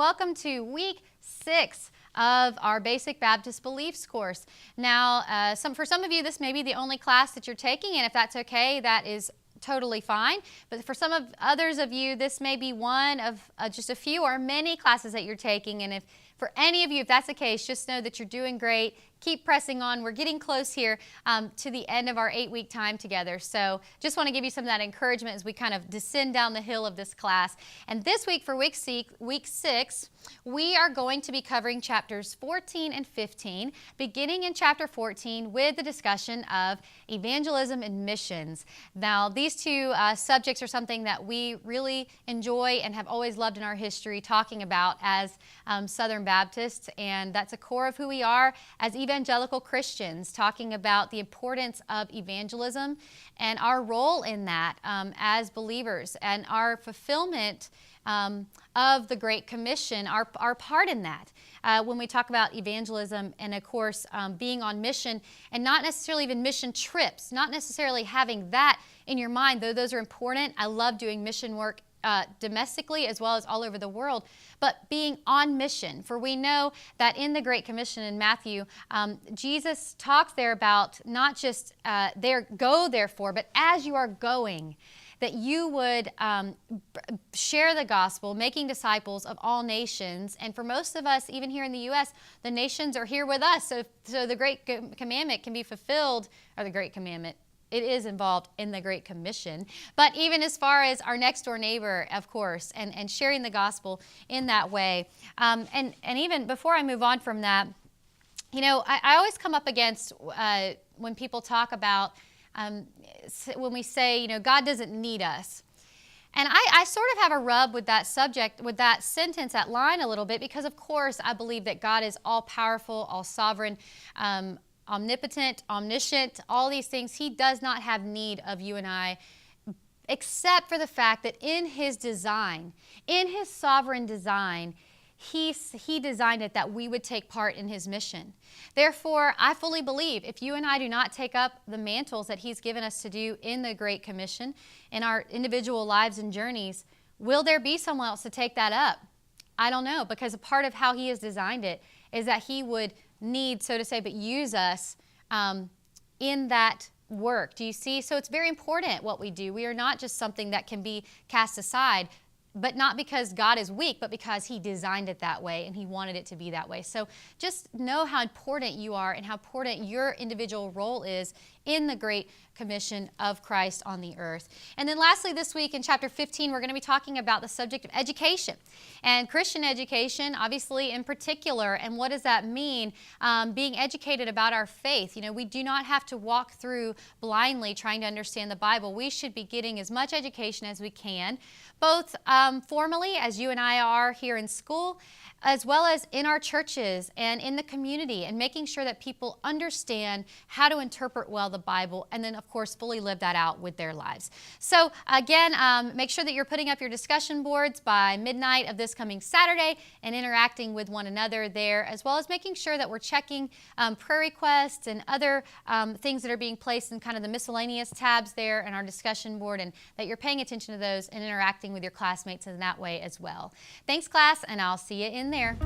welcome to week 6 of our Basic Baptist Beliefs course. Now, for some of you, this may be the only class that you're taking, and if that's okay, that is totally fine. But for some of others of you, this may be one of just a few or many classes that you're taking. And if for any of you, if that's the case, just know that you're doing great. Keep pressing on. We're getting close here to the end of our 8-week time together. So just want to give you some of that encouragement as we kind of descend down the hill of this class. And this week for week 6, we are going to be covering chapters 14 and 15, beginning in chapter 14 with the discussion of evangelism and missions. Now, these two subjects are something that we really enjoy and have always loved in our history talking about as Southern Baptists, and that's a core of who we are as evangelical Christians, talking about the importance of evangelism and our role in that as believers and our fulfillment of the Great Commission, our part in that. When we talk about evangelism and, of course, being on mission, and not necessarily even mission trips, not necessarily having that in your mind, though those are important. I love doing mission work domestically as well as all over the world, but being on mission. For we know that in the Great Commission in Matthew, Jesus talks there about not just go therefore, but as you are going, that you would share the gospel, making disciples of all nations. And for most of us, even here in the U.S., the nations are here with us. So the Great Commandment can be fulfilled, or the Great Commandment, it is involved in the Great Commission. But even as far as our next door neighbor, of course, and sharing the gospel in that way. And even before I move on from that, you know, I always come up against when people talk about, when we say, you know, God doesn't need us. And I sort of have a rub with that subject, with that sentence, that line a little bit, because of course I believe that God is all powerful, all sovereign, omnipotent, omniscient, all these things. He does not have need of you and I, except for the fact that in His design, in His sovereign design, He designed it that we would take part in His mission. Therefore, I fully believe if you and I do not take up the mantles that He's given us to do in the Great Commission, in our individual lives and journeys, will there be someone else to take that up? I don't know, because a part of how He has designed it is that He would need, so to say, but use us in that work. Do you see? So it's very important what we do. We are not just something that can be cast aside, but not because God is weak, but because He designed it that way and He wanted it to be that way. So just know how important you are and how important your individual role is in the Great Commission of Christ on the earth. And then lastly, this week in chapter 15, we're going to be talking about the subject of education and Christian education, obviously in particular. And what does that mean? Being educated about our faith. You know, we do not have to walk through blindly trying to understand the Bible. We should be getting as much education as we can, both formally, as you and I are here in school, as well as in our churches and in the community, and making sure that people understand how to interpret well the Bible, and then, of course, fully live that out with their lives. So, again, make sure that you're putting up your discussion boards by midnight of this coming Saturday and interacting with one another there, as well as making sure that we're checking prayer requests and other things that are being placed in kind of the miscellaneous tabs there in our discussion board, and that you're paying attention to those and interacting with your classmates in that way as well. Thanks, class, and I'll see you in there.